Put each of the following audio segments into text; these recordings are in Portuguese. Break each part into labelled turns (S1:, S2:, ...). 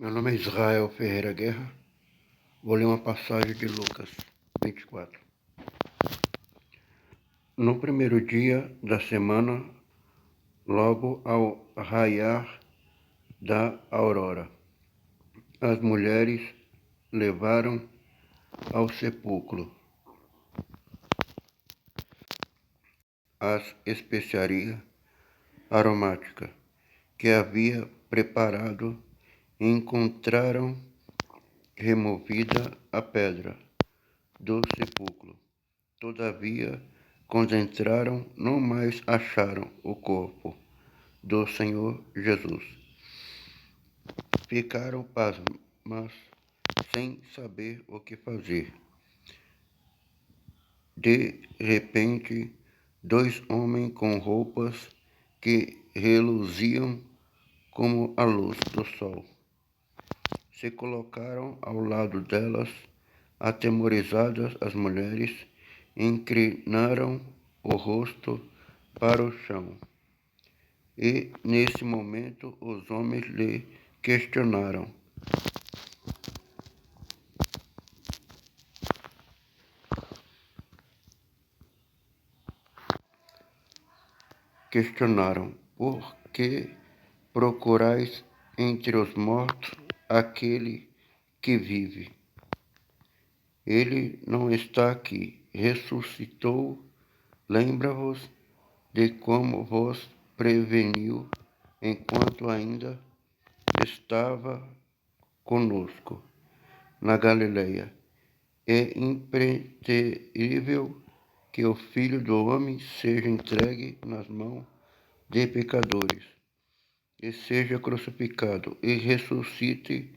S1: Meu nome é Israel Ferreira Guerra. Vou ler uma passagem de Lucas 24. No primeiro dia da semana, logo ao raiar da aurora, as mulheres levaram ao sepulcro as especiarias aromáticas que havia preparado e encontraram removida a pedra do sepulcro. Todavia, quando entraram, não mais acharam o corpo do Senhor Jesus. Ficaram pasmas, sem saber o que fazer. De repente, dois homens com roupas que reluziam como a luz do sol se colocaram ao lado delas. Atemorizadas, as mulheres inclinaram o rosto para o chão. E, nesse momento, os homens lhe questionaram. Por que procurais entre os mortos aquele que vive? Ele não está aqui, ressuscitou. Lembra-vos de como vos preveniu enquanto ainda estava conosco na Galileia. É impreterível que o Filho do Homem seja entregue nas mãos de pecadores, e seja crucificado, e ressuscite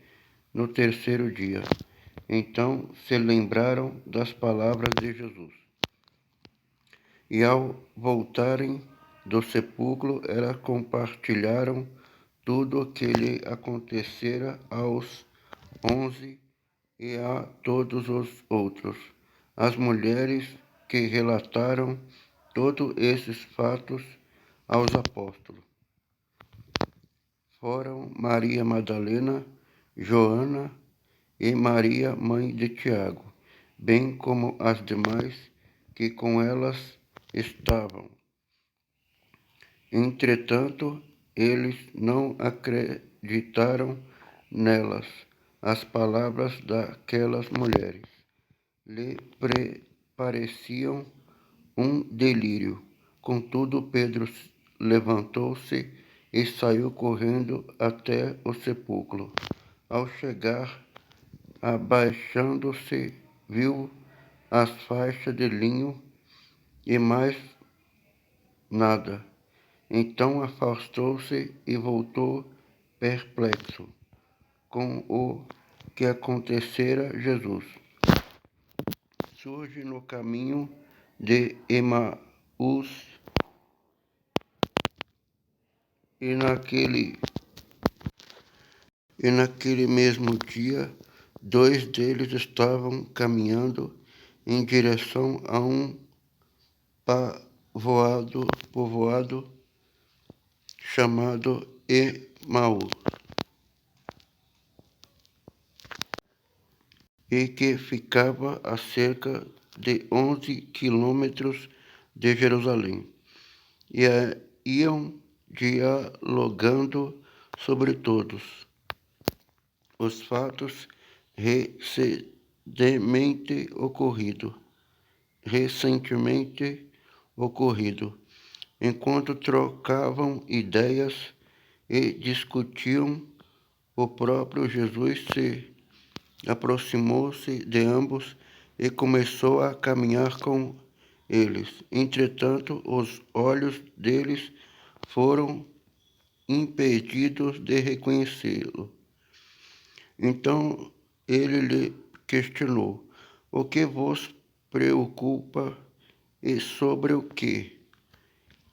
S1: no terceiro dia. Então se lembraram das palavras de Jesus. E ao voltarem do sepulcro, elas compartilharam tudo o que lhe acontecera aos 11 e a todos os outros. As mulheres que relataram todos esses fatos aos apóstolos foram Maria Madalena, Joana e Maria, mãe de Tiago, bem como as demais que com elas estavam. Entretanto, eles não acreditaram nelas. As palavras daquelas mulheres lhe pareciam um delírio. Contudo, Pedro levantou-se e saiu correndo até o sepulcro. Ao chegar, abaixando-se, viu as faixas de linho e mais nada. Então afastou-se e voltou perplexo com o que acontecera. Jesus surge no caminho de Emaús e naquele mesmo dia, dois deles estavam caminhando em direção a um povoado chamado Emaús, e que ficava a cerca de 11 quilômetros de Jerusalém. E iam dialogando sobre todos os fatos recentemente ocorrido. Enquanto trocavam ideias e discutiam, o próprio Jesus se aproximou-se de ambos e começou a caminhar com eles. Entretanto, os olhos deles foram impedidos de reconhecê-lo. Então ele lhe questionou: o que vos preocupa e sobre o que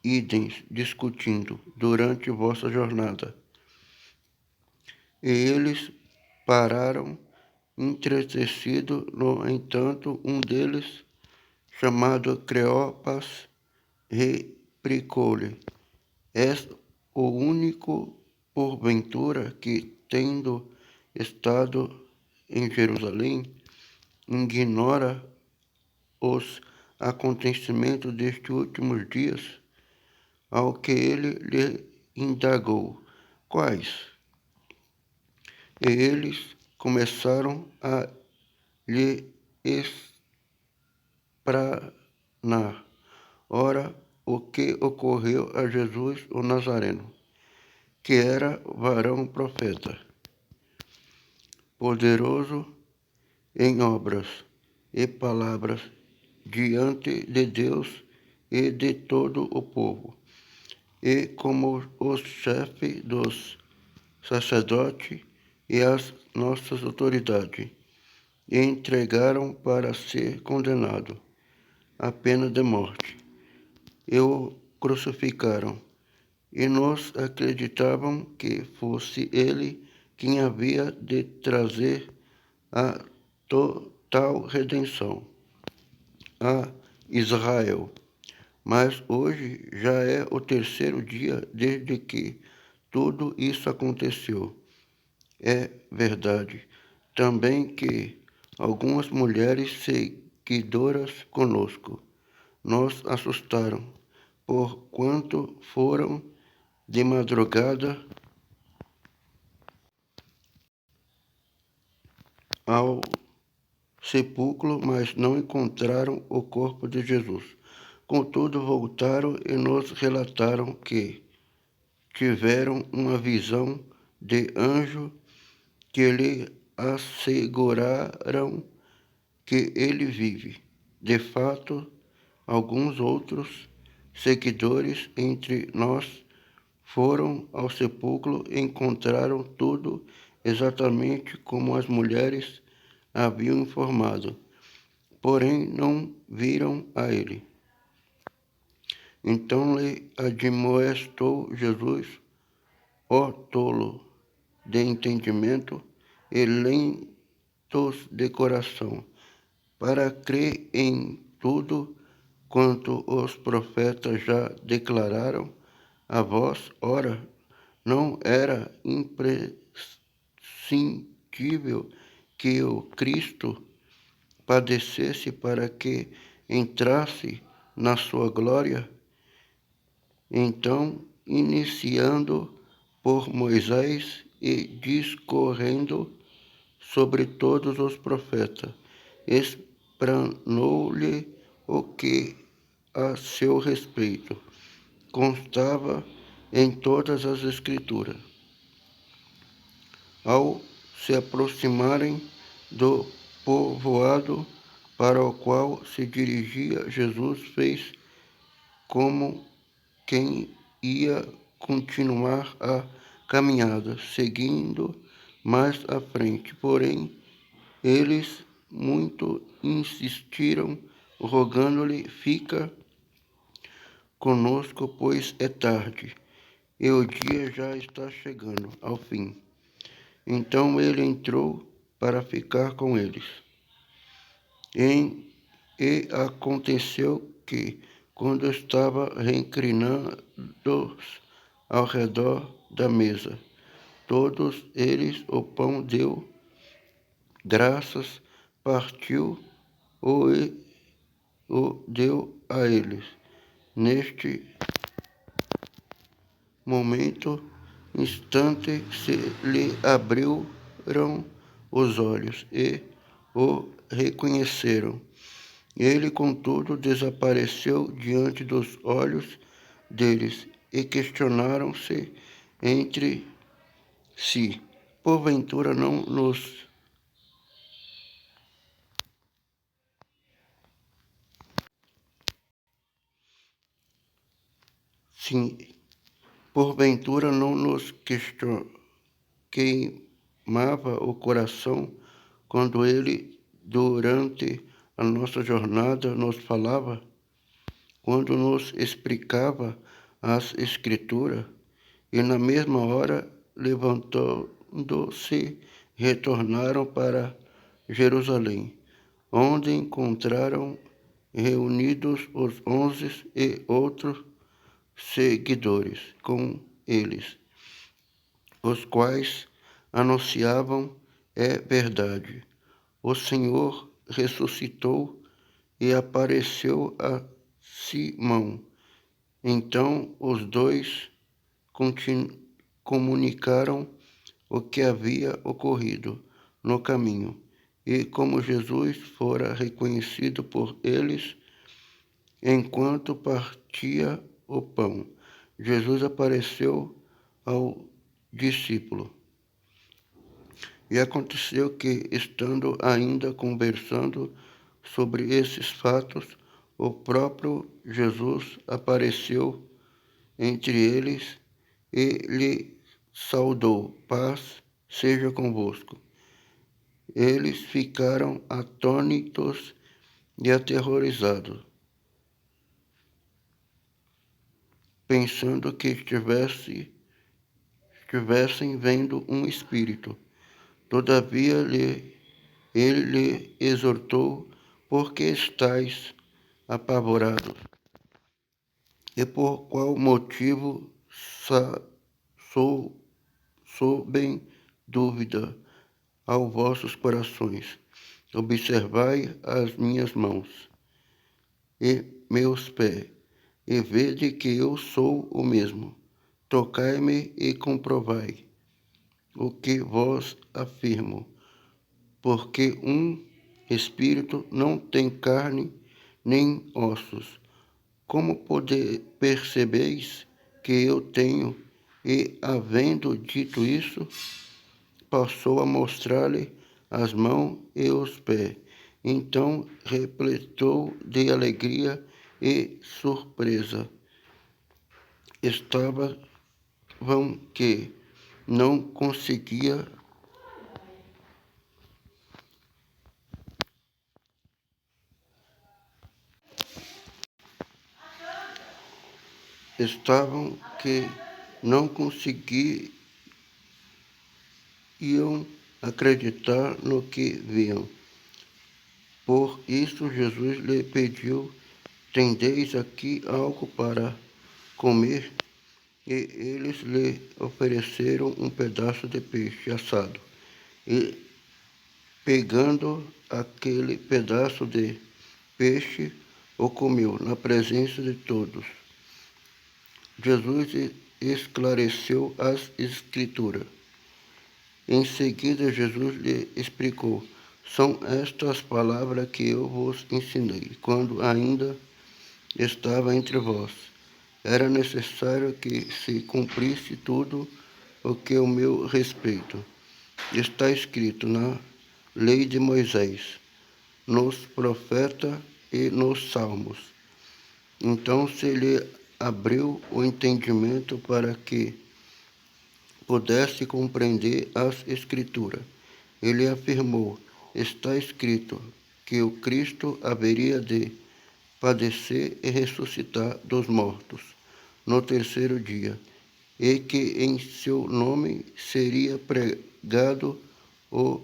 S1: idem discutindo durante vossa jornada? E eles pararam entristecidos. No entanto, um deles, chamado Cleopas, replicou-lhe: és o único, porventura, que, tendo estado em Jerusalém, ignora os acontecimentos destes últimos dias? Ao que ele lhe indagou: quais? E eles começaram a lhe explanar. Ora, o que ocorreu a Jesus o Nazareno, que era varão profeta, poderoso em obras e palavras diante de Deus e de todo o povo, e como os chefes dos sacerdotes e as nossas autoridades entregaram para ser condenado à pena de morte, e o crucificaram, e nós acreditavam que fosse ele quem havia de trazer a total redenção a Israel. Mas hoje já é o terceiro dia desde que tudo isso aconteceu. É verdade também que algumas mulheres seguidoras conosco nos assustaram, porquanto foram de madrugada ao sepulcro, mas não encontraram o corpo de Jesus. Contudo, voltaram e nos relataram que tiveram uma visão de anjo que lhe asseguraram que ele vive. De fato, alguns outros seguidores entre nós foram ao sepulcro e encontraram tudo exatamente como as mulheres haviam informado, porém não viram a ele. Então lhe admoestou Jesus: ó tolo de entendimento e lentos de coração, para crer em tudo quanto os profetas já declararam a vós. Ora, não era imprescindível que o Cristo padecesse para que entrasse na sua glória? Então, iniciando por Moisés e discorrendo sobre todos os profetas, explanou-lhe o que a seu respeito constava em todas as Escrituras. Ao se aproximarem do povoado para o qual se dirigia, Jesus fez como quem ia continuar a caminhada, seguindo mais à frente. Porém, eles muito insistiram, rogando-lhe: fica conosco, pois é tarde, e o dia já está chegando ao fim. Então ele entrou para ficar com eles. E aconteceu que, quando estava reclinando ao redor da mesa, todos eles o pão deu graças, partiu-o e o deu a eles. Neste momento, instante, se lhe abriram os olhos e o reconheceram. Ele, contudo, desapareceu diante dos olhos deles e questionaram-se entre si: porventura não nos sim, porventura não nos queimava o coração quando ele, durante a nossa jornada, nos falava, quando nos explicava as Escrituras, e na mesma hora, levantando-se, retornaram para Jerusalém, onde encontraram reunidos os 11 e outros seguidores com eles, os quais anunciavam é verdade. O Senhor ressuscitou e apareceu a Simão. Então os dois comunicaram o que havia ocorrido no caminho e como Jesus fora reconhecido por eles enquanto partia o pão. Jesus apareceu ao discípulo. E aconteceu que, estando ainda conversando sobre esses fatos, o próprio Jesus apareceu entre eles e lhe saudou: paz seja convosco. Eles ficaram atônitos e aterrorizados, pensando que estivessem vendo um espírito. Todavia ele lhe exortou: por que estáis apavorados? E por qual motivo sob dúvida aos vossos corações? Observai as minhas mãos e meus pés, e vede que eu sou o mesmo. Tocai-me e comprovai o que vos afirmo, porque um espírito não tem carne nem ossos, como percebeis que eu tenho? E, havendo dito isso, passou a mostrar-lhe as mãos e os pés. Então, repletou de alegria e surpresa, estavam que não conseguia estavam que não conseguiam acreditar no que viam. Por isso Jesus lhe pediu: tendeis aqui algo para comer? E eles lhe ofereceram um pedaço de peixe assado. E, pegando aquele pedaço de peixe, o comeu na presença de todos. Jesus esclareceu as Escrituras. Em seguida, Jesus lhe explicou: são estas palavras que eu vos ensinei, quando ainda estava entre vós. Era necessário que se cumprisse tudo o que ao meu respeito está escrito na lei de Moisés, nos profetas e nos salmos. Então se lhe abriu o entendimento para que pudesse compreender as Escrituras. Ele afirmou: está escrito que o Cristo haveria de padecer e ressuscitar dos mortos no terceiro dia, e que em seu nome seria pregado o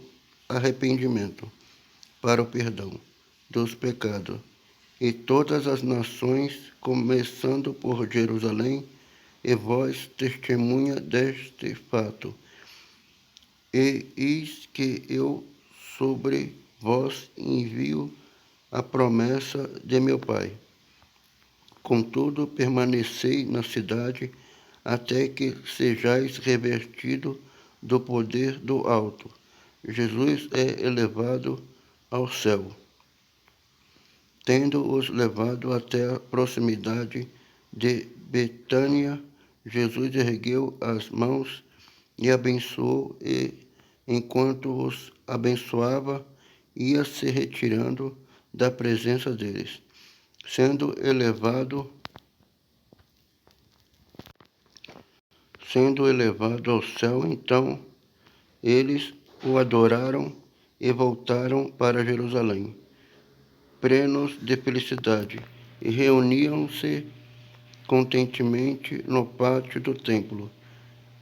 S1: arrependimento para o perdão dos pecados, e todas as nações, começando por Jerusalém, e vós testemunha deste fato. E eis que eu sobre vós envio a promessa de meu Pai. Contudo, permanecei na cidade até que sejais revestido do poder do alto. Jesus é elevado ao céu. Tendo-os levado até a proximidade de Betânia, Jesus ergueu as mãos e abençoou, e, enquanto os abençoava, ia se retirando da presença deles. Sendo elevado ao céu, então eles o adoraram e voltaram para Jerusalém, plenos de felicidade, e reuniam-se contentemente no pátio do templo,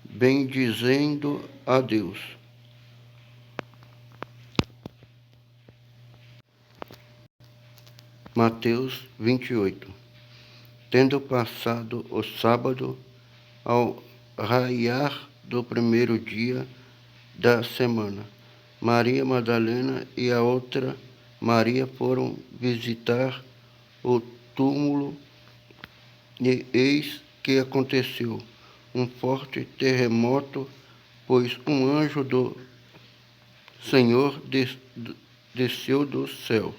S1: bendizendo a Deus. Mateus 28. Tendo passado o sábado, ao raiar do primeiro dia da semana, Maria Madalena e a outra Maria foram visitar o túmulo e eis que aconteceu um forte terremoto, pois um anjo do Senhor desceu do céu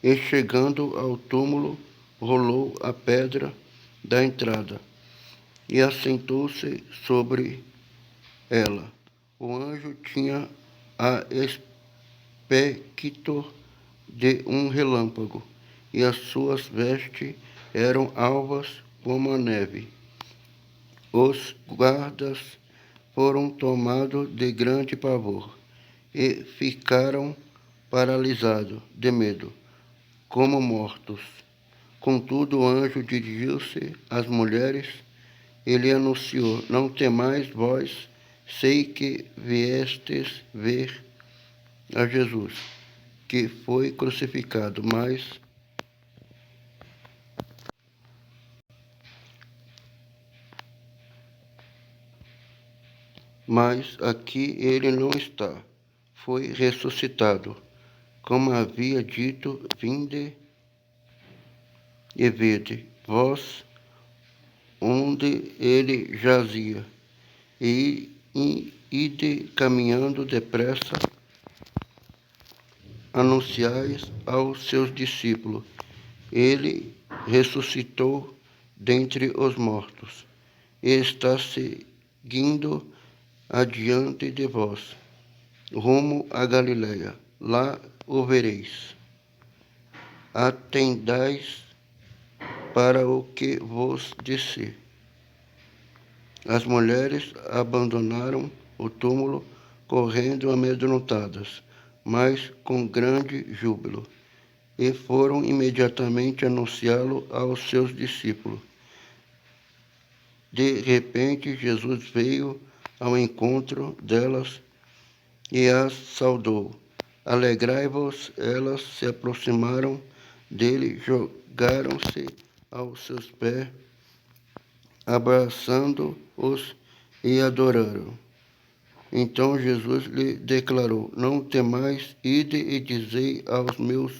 S1: e, chegando ao túmulo, rolou a pedra da entrada e assentou-se sobre ela. O anjo tinha aspecto de um relâmpago, e as suas vestes eram alvas como a neve. Os guardas foram tomados de grande pavor e ficaram paralisados de medo, como mortos. Contudo, o anjo dirigiu-se às mulheres e lhe anunciou: Não temais vós, sei que viestes ver a Jesus, que foi crucificado, mas aqui ele não está. Foi ressuscitado, como havia dito. Vinde e vede vós onde ele jazia, e ide caminhando depressa, anunciais aos seus discípulos: ele ressuscitou dentre os mortos, e está seguindo adiante de vós, rumo a Galiléia. Lá o vereis. Atendais para o que vos disse. As mulheres abandonaram o túmulo, correndo amedrontadas, mas com grande júbilo, e foram imediatamente anunciá-lo aos seus discípulos. De repente, Jesus veio ao encontro delas e as saudou. Alegrai-vos! Elas se aproximaram dele, jogaram-se aos seus pés, abraçando-os e adoraram. Então Jesus lhe declarou: Não temais, ide e dizei aos meus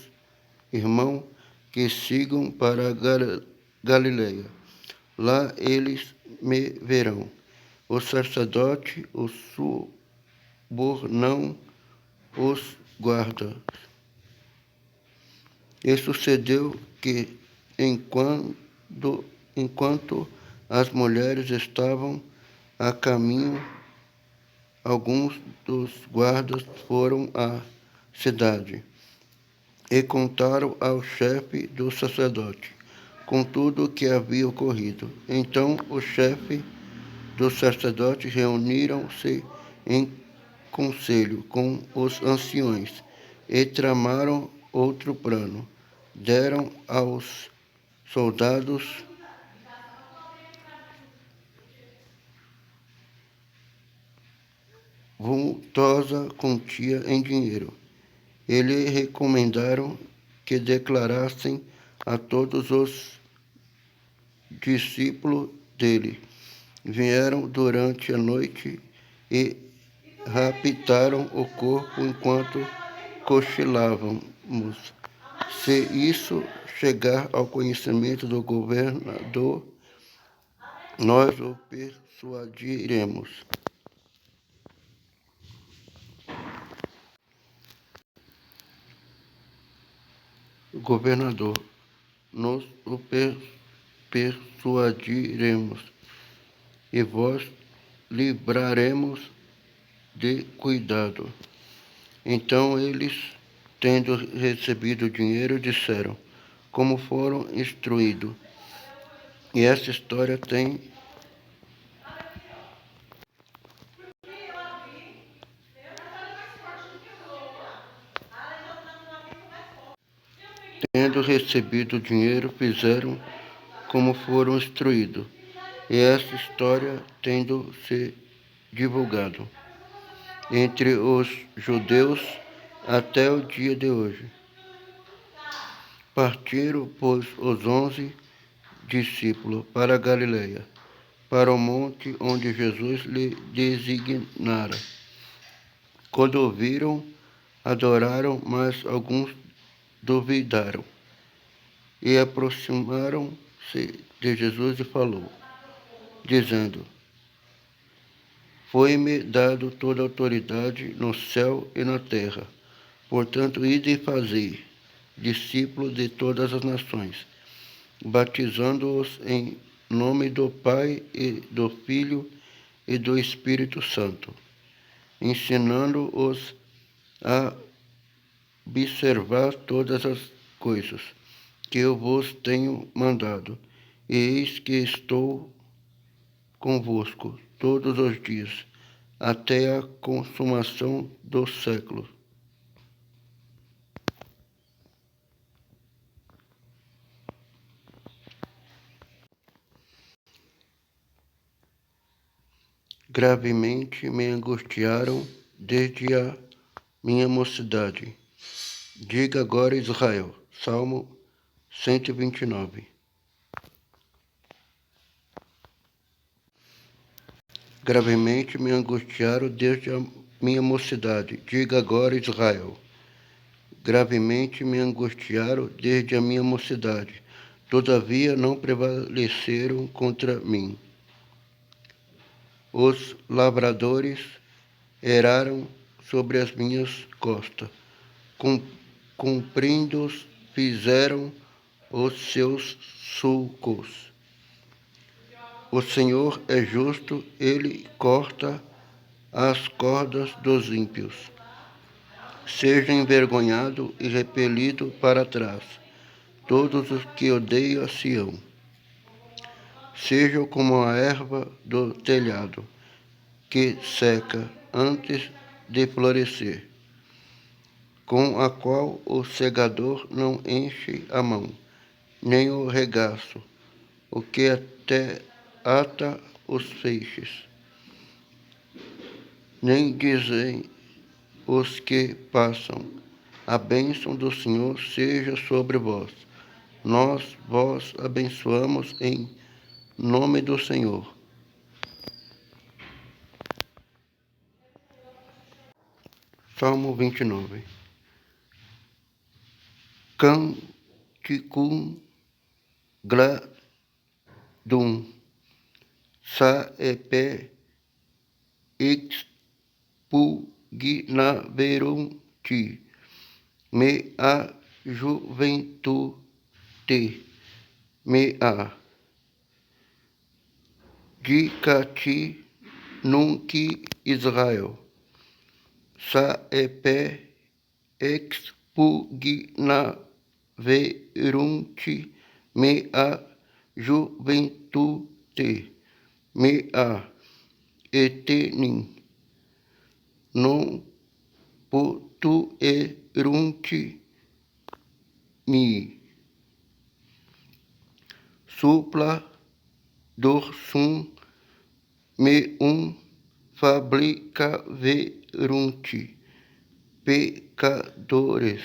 S1: irmãos que sigam para Galiléia. Lá eles me verão. O sacerdote, o subornão, os guarda. E sucedeu que, enquanto as mulheres estavam a caminho, alguns dos guardas foram à cidade e contaram ao chefe do sacerdote com tudo o que havia ocorrido. Então o chefe dos sacerdotes reuniram-se em conselho com os anciões e tramaram outro plano. Deram aos soldados vultosa quantia em dinheiro. E lhe recomendaram que declarassem a todos os discípulos dele. Vieram durante a noite e raptaram o corpo enquanto cochilávamos. Se isso chegar ao conhecimento do governador, nós o persuadiremos. Governador, nós o persuadiremos, e vós livraremos de cuidado. Então eles, tendo recebido o dinheiro, disseram como foram instruídos. E essa história tendo recebido o dinheiro, fizeram como foram instruídos. E essa história tendo se divulgado entre os judeus até o dia de hoje. Partiram, pois, os 11 discípulos para a Galiléia, para o monte onde Jesus lhe designara. Quando ouviram, adoraram, mas alguns duvidaram. E aproximaram-se de Jesus e falou, dizendo, foi-me dado toda a autoridade no céu e na terra. Portanto, ide e fazei discípulos de todas as nações, batizando-os em nome do Pai e do Filho e do Espírito Santo, ensinando-os a observar todas as coisas que eu vos tenho mandado. E eis que estou convosco todos os dias, até a consumação dos séculos. Gravemente me angustiaram desde a minha mocidade. Diga agora, Israel. Salmo 129. Gravemente me angustiaram desde a minha mocidade. Diga agora, Israel. Gravemente me angustiaram desde a minha mocidade. Todavia não prevaleceram contra mim. Os lavradores eraram sobre as minhas costas. Cumprindo-os fizeram os seus sulcos. O Senhor é justo, ele corta as cordas dos ímpios. Seja envergonhado e repelido para trás todos os que odeiam a Sião. Sejam como a erva do telhado, que seca antes de florescer, com a qual o segador não enche a mão, nem o regaço, o que até ata os feixes. Nem dizem os que passam, a bênção do Senhor seja sobre vós. Nós vos abençoamos em nome do Senhor. Salmo 29. Canticum gladum, saepe expugnaverunt me a juventude mea. Dicati nunc Israel. Saepe expugnaverunt me a juventude mea. Etenim non potuerunt mi. Supla dorsum meum fabricaverunt pecadores,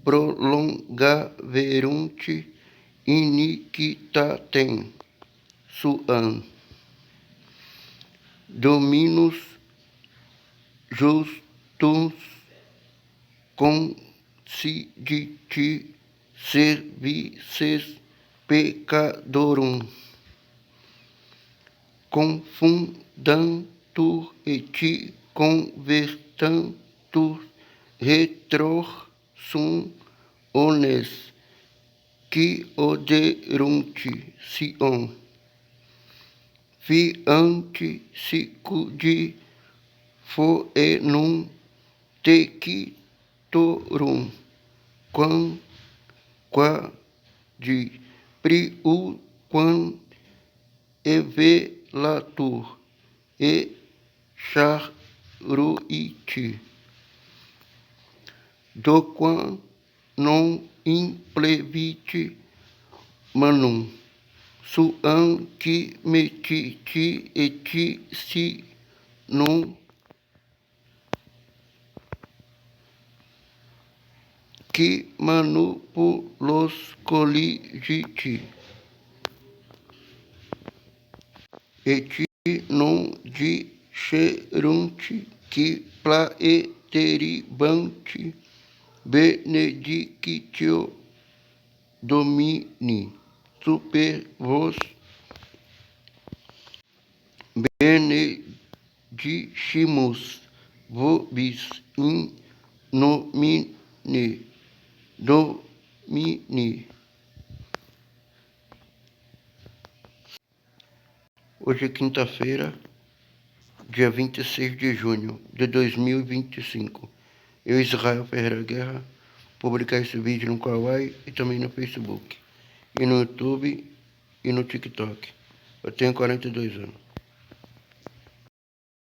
S1: prolongaverunt iniquitatem suam. Dominus justus concidit services peccadorum, confundantur et convertantur retro sum ones qui oderunt Sion. Fiant sicudi foenum tecitorum, quamquam priuquam evelatur e charuit, doquam non implevit manum, suam qui metit et si non qui manipulos colligit, et non dicerunt que plaeteribante benedictio Domini super vos benedicimus vobis in nomine Domini. Hoje é quinta-feira, dia 26 de junho de 2025. Eu, Israel Ferreira Guerra, publicar esse vídeo no Kawaii e também no Facebook, e no YouTube e no TikTok. Eu tenho 42 anos.